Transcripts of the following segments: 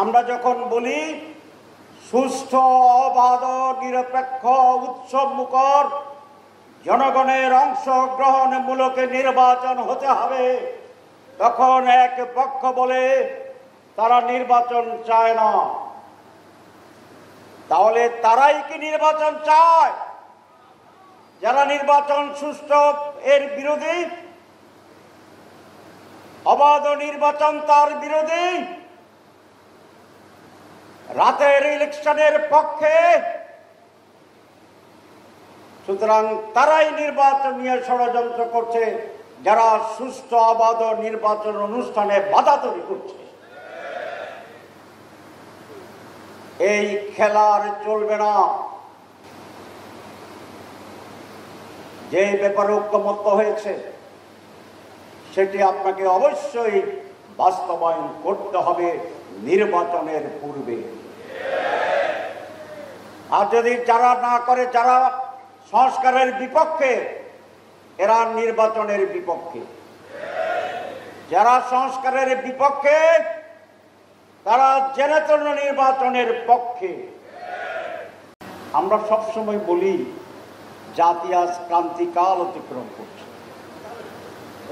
আমরা যখন বলি সুষ্ঠু, অবাধ, নিরপেক্ষ, উৎসবমুখর, জনগণের অংশগ্রহণমূলক নির্বাচন হতে হবে, তখন এক পক্ষ বলে তারা নির্বাচন চায় না। তাহলে তারাই কি নির্বাচন চায়? যারা নির্বাচন সুষ্ঠু এর বিরোধী, অবাধ নির্বাচন তার বিরোধী, রাতের ইলেকশনের পক্ষে, সুতরাং তারাই নির্বাচন নিয়ে ষড়যন্ত্র করছে, যারা সুষ্ঠু অবাধ নির্বাচন অনুষ্ঠানে বাধা তৈরি করছে। এই খেলা আর চলবে না। যে ব্যাপারে ঐক্যমত্য হয়েছে সেটি আপনাকে অবশ্যই বাস্তবায়ন করতে হবে নির্বাচনের পূর্বে। আর যদি যারা না করে, যারা সংস্কারের বিপক্ষে, এরা নির্বাচনের বিপক্ষে। যারা সংস্কারের বিপক্ষে তারা জেনেতন নির্বাচনের পক্ষে। আমরা সবসময় বলি জাতি আজ ক্রান্তিকাল অতিক্রম করছে।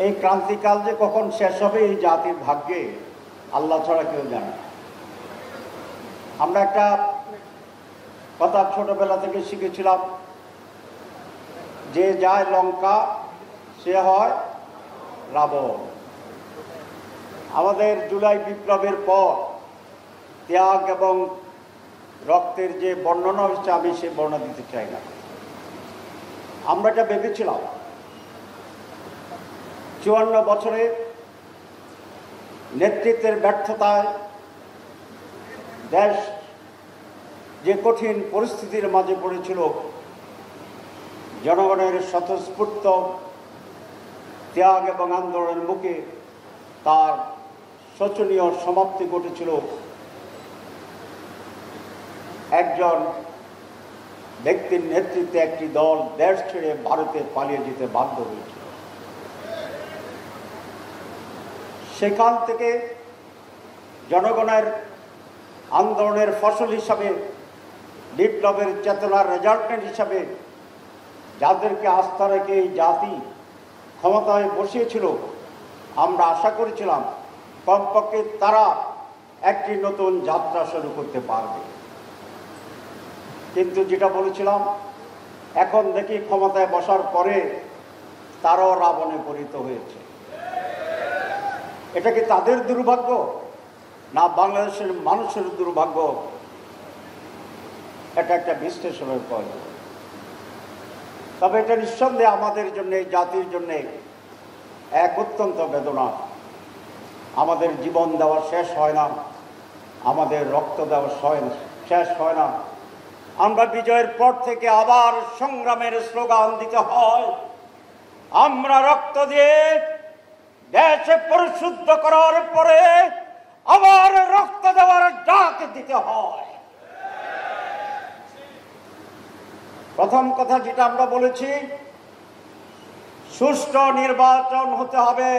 এই ক্রান্তিকাল যে কখন শেষ হবে এই জাতির ভাগ্যে আল্লাহ ছাড়া কেউ জানে না। আমরা একটা কথা ছোটবেলা থেকে শিখেছিলাম, যে যায় লঙ্কা সে হয় রাবণ। আমাদের জুলাই বিপ্লবের পর ত্যাগ এবং রক্তের যে বর্ণনা হচ্ছে, আমি সে বর্ণনা দিতে চাই না। আমরা এটা ভেবেছিলাম 54 বছরে নেতৃত্বের ব্যর্থতায় দেশ যে কঠিন পরিস্থিতির মাঝে পড়েছিল, জনগণের স্বতঃস্ফূর্ত ত্যাগ এবং আন্দোলনের মুখে তার শোচনীয় সমাপ্তি ঘটেছিল। একজন ব্যক্তির নেতৃত্বে একটি দল দেশ ছেড়ে ভারতে পালিয়ে যেতে বাধ্য হয়েছিল। সেখান থেকে জনগণের আন্দোলনের ফসল হিসাবে, বিপ্লবের চেতনার রেজাল্টেন্ট হিসাবে যাদেরকে আস্থা রেখে এই জাতি ক্ষমতায় বসিয়েছিল, আমরা আশা করেছিলাম কমপক্ষে তারা একটি নতুন যাত্রা শুরু করতে পারবে। কিন্তু যেটা বলেছিলাম, এখন দেখি ক্ষমতায় বসার পরে তারাও রাবণে পরিণত হয়েছে। এটা কি তাদের দুর্ভাগ্য না বাংলাদেশের মানুষের দুর্ভাগ্য? এটা একটা বিশ্লেষণের প্রয়োজন। তবে এটা নিঃসন্দেহে আমাদের জন্য, এই জাতির জন্য এক অত্যন্ত বেদনা। আমাদের জীবন দেওয়া শেষ হয় না, আমাদের রক্ত দেওয়া শেষ হয় না। আমরা বিজয়ের পর থেকে আবার সংগ্রামের স্লোগান দিতে হয়। আমরা রক্ত দিয়ে দেশে পরিশুদ্ধ করার পরে আবার রক্ত দেওয়ার ডাক দিতে হয়। প্রথম কথা যেটা আমরা বলেছি, সুষ্ঠু নির্বাচন হতে হবে।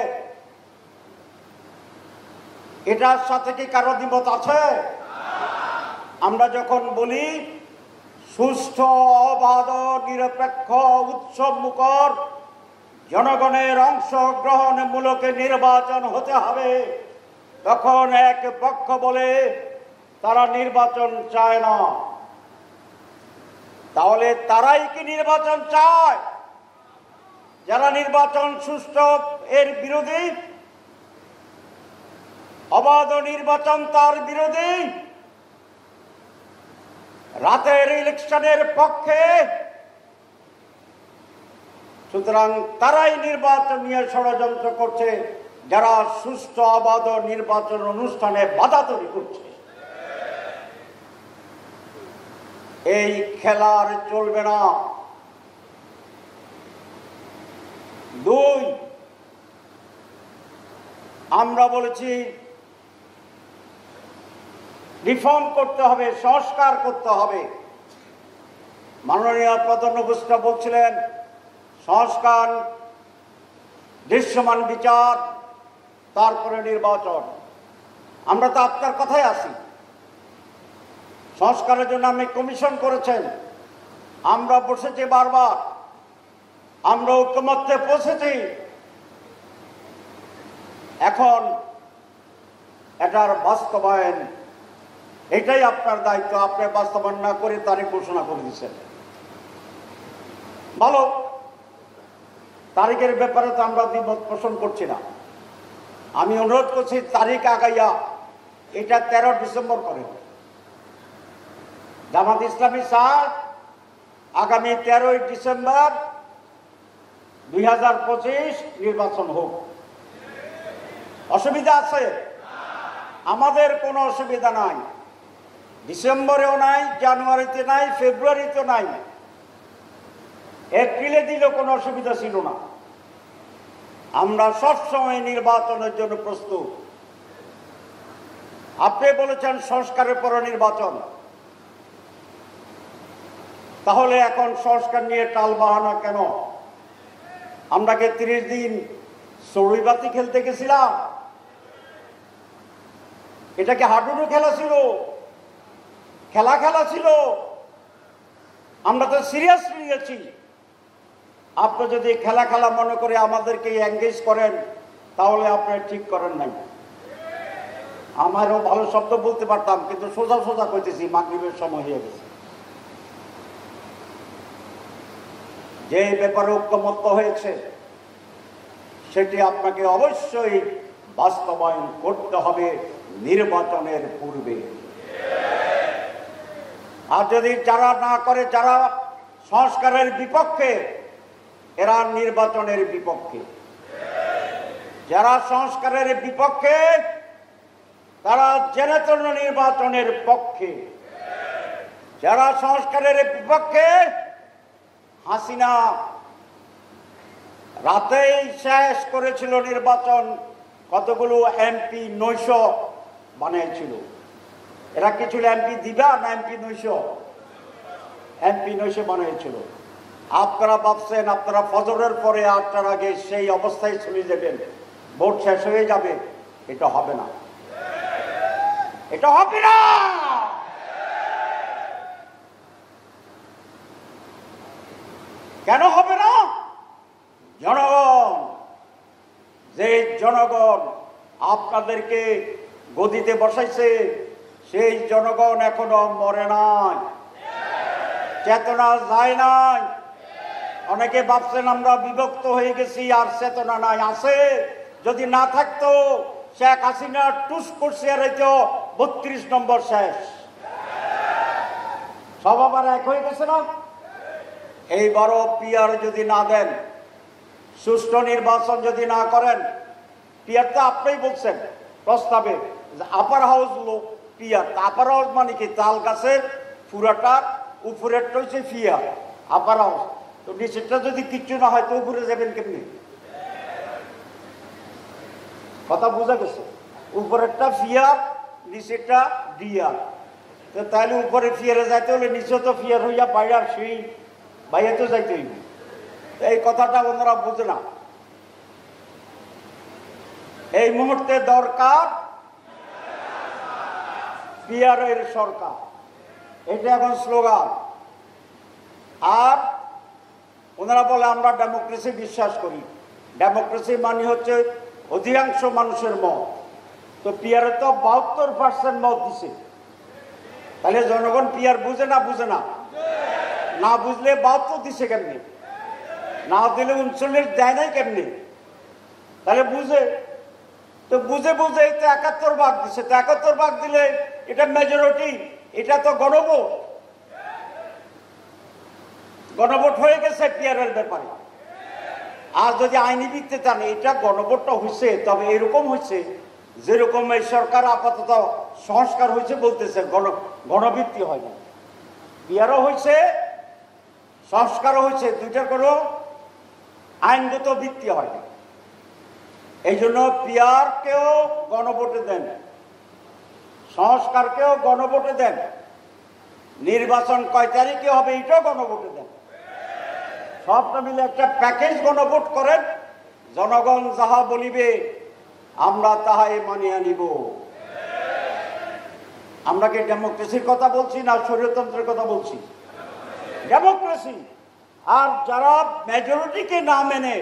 এটার সাথে কি কারো দ্বিমত আছে? আমরা যখন বলি সুষ্ঠু, অবাধ, নিরপেক্ষ, উৎসবমুখর, জনগণের অংশগ্রহণমূলক নির্বাচন হতে হবে, তখন এক পক্ষ বলে তারা নির্বাচন চায় না। তাহলে তারাই কি নির্বাচন চায়? যারা নির্বাচন সুষ্ঠু এর বিরোধী, অবাধ নির্বাচন তার বিরোধী, রাতের ইলেকশনের পক্ষে, সুতরাং তারাই নির্বাচন নিয়ে ষড়যন্ত্র করছে, যারা সুষ্ঠু অবাধ নির্বাচন অনুষ্ঠানে বাধা তৈরি করছে। এই খেলা আর চলবে না। 2, আমরা বলেছি রিফর্ম করতে হবে, সংস্কার করতে হবে। মাননীয় প্রধান উপদেষ্টা বলছিলেন সংস্কার, দৃশ্যমান বিচার, তারপরে নির্বাচন। আমরা তো আপনার কথাই আছি। সংস্কারের জন্য আমি কমিশন করেছেন, আমরা বসেছি বারবার, আমরা ঐক্যমত্যে পৌঁছেছি। এখন এটার বাস্তবায়ন, এটাই আপনার দায়িত্ব। আপনি বাস্তবায়ন না করে তারিখ ঘোষণা করে দিচ্ছেন, ভালো। তারিখের ব্যাপারে তো আমরা দ্বিমত পোষণ করছি না। আমি অনুরোধ করছি তারিখ আগাইয়া এটা 13 ডিসেম্বর করে। জামাত ইসলামী স্যার আগামী 13 ডিসেম্বর 2025 নির্বাচন হোক। অসুবিধা আছে? আমাদের কোনো অসুবিধা নাই। ডিসেম্বরেও নাই, জানুয়ারিতে নাই, ফেব্রুয়ারিতে নাই, এপ্রিলে দিলেও কোনো অসুবিধা ছিল না। আমরা সবসময় নির্বাচনের জন্য প্রস্তুত। আপনি বলেছেন সংস্কারের পর নির্বাচন, তাহলে এখন সংস্কার নিয়ে টাল বাহানা কেন? আমরা কি 30 দিন চড়ুইবাতি খেলতে গেছিলাম? এটা কি হাডুডু খেলা ছিল? খেলা ছিল? আমরা তো সিরিয়াসলি নিয়েছি। আপনি যদি খেলা মনে করে আমাদেরকে এঙ্গেজ করেন, তাহলে আপনি ঠিক করেন নাই। আমারও ভালো শব্দ বলতে পারতাম, কিন্তু সোজা কইতেছি, মাগরিবের সময় হয়ে গেছে। যে ব্যাপারে ঐক্যমত্য হয়েছে সেটি আপনাকে অবশ্যই বাস্তবায়ন করতে হবে নির্বাচনের পূর্বে। আর যদি যারা না করে, যারা সংস্কারের বিপক্ষে, এরা নির্বাচনের বিপক্ষে। যারা সংস্কারের বিপক্ষে তারা জেনেতন নির্বাচনের পক্ষে। যারা সংস্কারের বিপক্ষে, হাসিনা রাতেই শেষ করেছিল নির্বাচন, কতগুলো এমপি 900 বানিয়েছিল। এরা কি ছিল এমপি দিবা না এমপি 900? এমপি 900 বানিয়েছিল। আপনারা ভাবছেন আপনারা ফজরের পরে 8টার আগে সেই অবস্থায় চলে যাবেন, ভোট শেষ হয়ে যাবে। এটা হবে না, এটা হবে না। কেন হবে না? জনগণ, যে জনগণ আপনাদেরকে গদিতে বসাইছে, সেই জনগণ এখনো মরে নাই, চেতনা যায় নাই। অনেকে ভাবছেন আমরা বিভক্ত হয়ে গেছি আর চেতনা নাই। আছে। যদি না থাকতো শেখ হাসিনা টুস করছে আর 32 নম্বর শেষ। সব আবার এক হয়ে গেছে না? এইবারও পিয়ার যদি না দেন, সুষ্ঠু নির্বাচন যদি না করেন, পিয়ার তো আপনিই বলছেন প্রস্তাবে আপার হাউস লোক পিয়ার। আপার হাউস মানে কি? তাল গাছের পুরাটা উপরেরটা হচ্ছে পিয়ার, আপার হাউস। তো নিচেরটা যদি কিচ্ছু না হয় তো উপরে যাবেন কেমনি? কথা বোঝা গেছে? উপরেরটা ফিয়ার, নিচেরটা ডিয়ার। তো তাহলে উপরে ফিয়ারে যাইতে হলে নিচে তো ফিয়ার হইয়া বাইরে সেই বাইরে তো যাইতে হইবে। এই কথাটা ওনারা বোঝে না। এই মুহূর্তে দরকার পিয়ারের সরকার, এটা এখন স্লোগান। আর ওনারা বলে আমরা ডেমোক্রেসি বিশ্বাস করি। ডেমোক্রেসি মানে হচ্ছে অধিকাংশ মানুষের মত। তো পিয়ারে তো 72% মত দিছে। তাহলে জনগণ পিয়ার বুঝে না? বুঝে না। না বুঝলে 72 দিছে কেমনি? না দিলে 39 দেয় নাই কেমনি? তাহলে বুঝে। তো বুঝে এই তো 71 ভাগ দিছে। তো 71 ভাগ দিলে এটা মেজরিটি, এটা তো গণভোট। গণভোট হয়ে গেছে পিয়ারের ব্যাপারে। আর যদি আইনি ভিত্তিতে টানে, এটা গণভোটটা হয়েছে, তবে এরকম হয়েছে যেরকম এই সরকার আপাতত সংস্কার হয়েছে বলতেছে, গণভিত্তি হয় না। পিয়ারও হয়েছে, সংস্কারও হয়েছে, দুইটার কোনো আইনগত ভিত্তি হয় না। এই জন্য পিয়ারকেও গণভোটে দেন, সংস্কারকেও গণভোটে দেন, নির্বাচন কয় তারিখে হবে এটাও গণভোটে দেন। সবটা মিলে একটা প্যাকেজ গণভোট করেন। জনগণ যাহা বলিবে আমরা তাহাই মানিয়া নিব। আমরা কি ডেমোক্রেসির কথা বলছি না স্বৈরতন্ত্রের কথা বলছি? ডেমোক্রেসি। আর যারা মেজরিটিকে না মেনে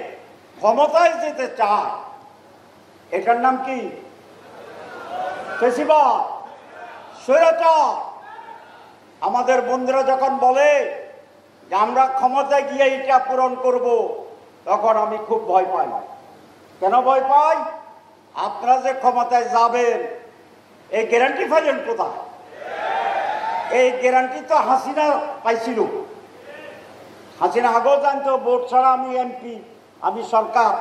ক্ষমতায় যেতে চায় এটার নাম কি? ফ্যাসিবাদ, স্বৈরাচার। আমাদের বন্ধুরা যখন বলে যে আমরা ক্ষমতায় গিয়ে এটা পূরণ করব, তখন আমি খুব ভয় পাই। কেন ভয় পাই? আপনারা যে ক্ষমতায় যাবেন এই গ্যারান্টি পাইলেন কোথায়? এই গ্যারান্টি তো হাসিনা পাইছিল। হাসিনা আগেও জানতো ভোট ছাড়া আমি এমপি, আমি সরকার,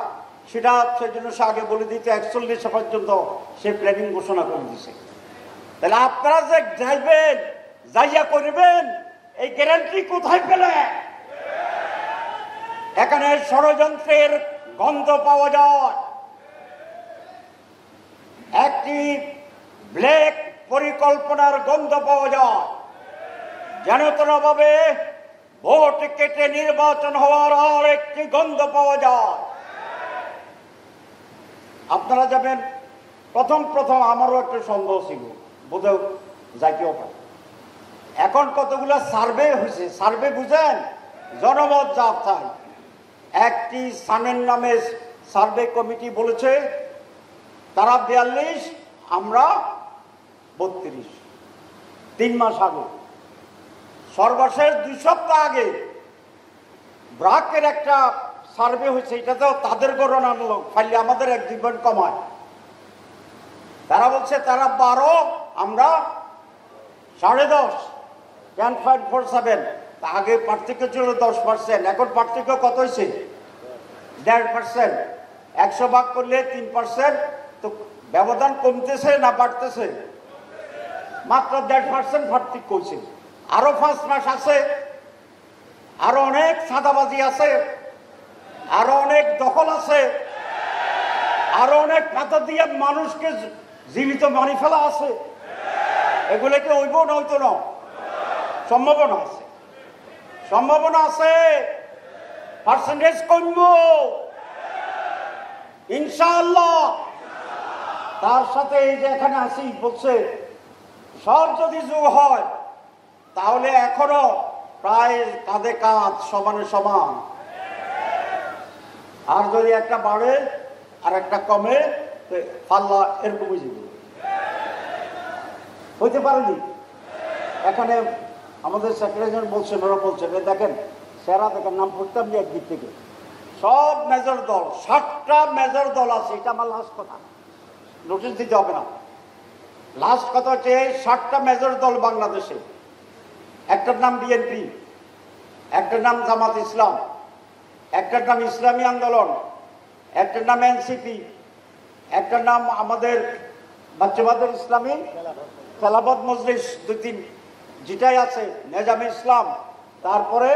সেটা সেজন্য সে আগে বলে দিতে 41 পর্যন্ত সে প্ল্যানিং ঘোষণা করে দিছে। তাহলে আপনারা যে যাইবেন, যাইয়া করবেন, এই গ্যারান্টি কোথায় পেলেন? এখানে ষড়যন্ত্রের গন্ধ পাওয়া যায়, একটি ব্ল্যাক পরিকল্পনার গন্ধ পাওয়া যায়। যেন তেনভাবে ভোট কেটে নির্বাচন হওয়ার আর একটি গন্ধ পাওয়া যায়। আপনারা যাবেন, প্রথম আমারও একটা সন্দেহ ছিল, বোধহয় যাইতেও পারে। এখন কতগুলো সার্ভে হয়েছে, সার্ভে বুঝেন, জনমত যাত্রায় একটি সানের নামে সার্ভে কমিটি বলেছে তারা 42, আমরা 32। 3 মাস আগে, সর্বশেষ 2 সপ্তাহ আগে ব্রাকের একটা সার্ভে হয়েছে, এটাতেও তাদের গণনামূলক ফাইলে আমাদের 1-2 পয়েন্ট কমায়। তারা বলছে তারা 12, আমরা 10.5, 10.47। আগে পার্থক্য ছিল 10%, এখন পার্থক্য কত হয়েছে? 1.5%। 100 ভাগ করলে 3%, তো ব্যবধান কমতেছে না বাড়তেছে? মাত্র 1.5% পার্থক্য হয়েছে। আরো 5 মাস আছে, আরো অনেক সাদাবাজি আছে, আরো অনেক দখল আছে, আরো অনেক পাতা দিয়ে মানুষকে জীবিত মারি ফেলা আছে। এগুলোকে হইব না হইতো না? সম্ভাবনা আছে, সম্ভাবনা আছে। পার্সেন্টেজ কমব ইনশাআল্লাহ। তার সাথে এই যে এখানে আসি বলছে সব যদি যোগ হয় তাহলে এখনো প্রায় কাঁধে কাঁধ, সমানে সমান। আর যদি একটা বাড়ে আর একটা কমে, পাল্লা এরকম যাবে। হইতে পারেনি। এখানে আমাদের সেক্রেটারি বলছেন, ওরা বলছেন দেখেন সেরা দেখেন নাম পড়তাম যে একদিক থেকে সব মেজর দল, 7টা মেজর দল আছে। এটা আমার লাস্ট কথা, নোটিশ দিতে হবে না। লাস্ট কথা হচ্ছে 7টা মেজর দল বাংলাদেশে। একটার নাম বিএনপি, একটার নাম জামাত ইসলাম, একটার নাম ইসলামী আন্দোলন, একটার নাম এনসিপি, একটার নাম আমাদের বাচ্চাবাদের ইসলামী খেলাফত মজলিস, 2-3 যেটাই আছে, নেজামে ইসলাম, তারপরে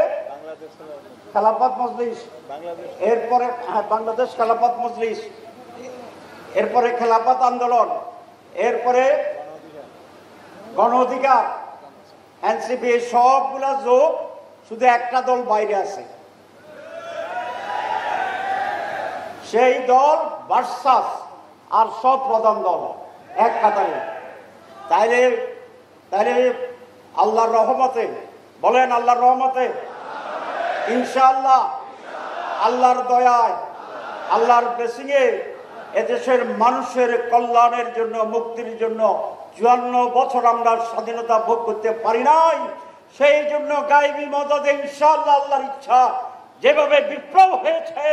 খেলাফত মজলিস, এরপরে বাংলাদেশ খেলাফত মজলিস, এরপরে খেলাফত আন্দোলন, এরপরে গণ অধিকার, এনসিপি। সবগুলা যোগ, শুধু একটা দল বাইরে আছে, সেই দল ভার্সাস আর সব প্রধান দল এক কাতারে। তাইলে তাইলে আল্লাহর রহমতে, বলেন আল্লাহর রহমতে, ইনশাআল্লাহ, আল্লাহর দয়ায়, আল্লাহর ব্লেসিংয়ে এদেশের মানুষের কল্যাণের জন্য, মুক্তির জন্য 54 বছর আমরা স্বাধীনতা ভোগ করতে পারি নাই। সেই জন্য গায়েবী মদদে ইনশাআল্লাহ, আল্লাহর ইচ্ছা, যেভাবে বিপ্লব হয়েছে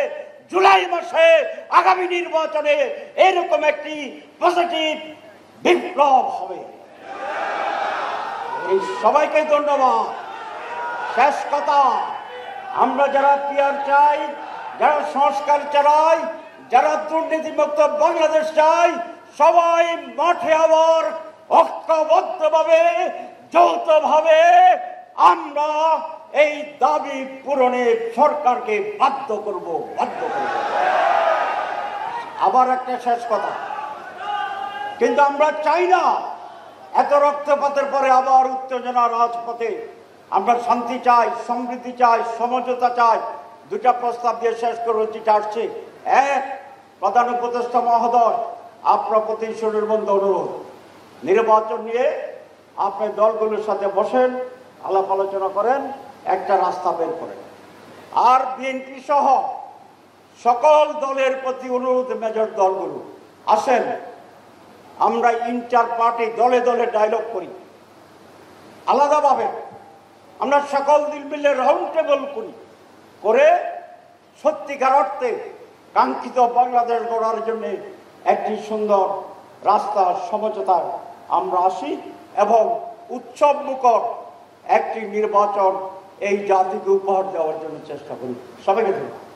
জুলাই মাসে আগামী নির্বাচনে এরকম একটি পজিটিভ বিপ্লব হবে। এই সবাইকে ধন্যবাদ। শেষ কথা, আমরা যারা পিয়ার চাই, যারা সংস্কার চাই, যারা দুর্নীতিমুক্ত বাংলাদেশ চাই, সবাই মাঠে আবার ঐক্যবদ্ধভাবে, যৌথভাবে আমরা এই দাবি পূরণে সরকারকে বাধ্য করব। আবার একটা শেষ কথা, কিন্তু আমরা চাই না এত রক্তপাতের পরে আবার উত্তেজনা রাজপথে। আমরা শান্তি চাই, সমৃদ্ধি চাই, সমঝোতা চাই। 2টা প্রস্তাব দিয়ে শেষ করব যেটা আসছে। এক, প্রধান উপদেষ্টা মহোদয়, আপনার প্রতি সুনির্বন্ধ অনুরোধ, নির্বাচন নিয়ে আপনি দলগুলোর সাথে বসেন, আলাপ আলোচনা করেন, একটা রাস্তা বের করেন। আর বিএনপি সহ সকল দলের প্রতি অনুরোধ, মেজর দলগুলো আসেন, আমরা ইন্টার পার্টি দলে দলে ডায়লগ করি, আলাদাভাবে আমরা সকল দিল মিলে রাউন্ড টেবল করি, করে সত্যিকার অর্থে কাঙ্ক্ষিত বাংলাদেশ গড়ার জন্য একটি সুন্দর রাস্তা সমঝোতা আমরা আসি এবং উৎসব মুখর একটি নির্বাচন এই জাতিকে উপহার দেওয়ার জন্য চেষ্টা করি। সবাইকে ধন্যবাদ।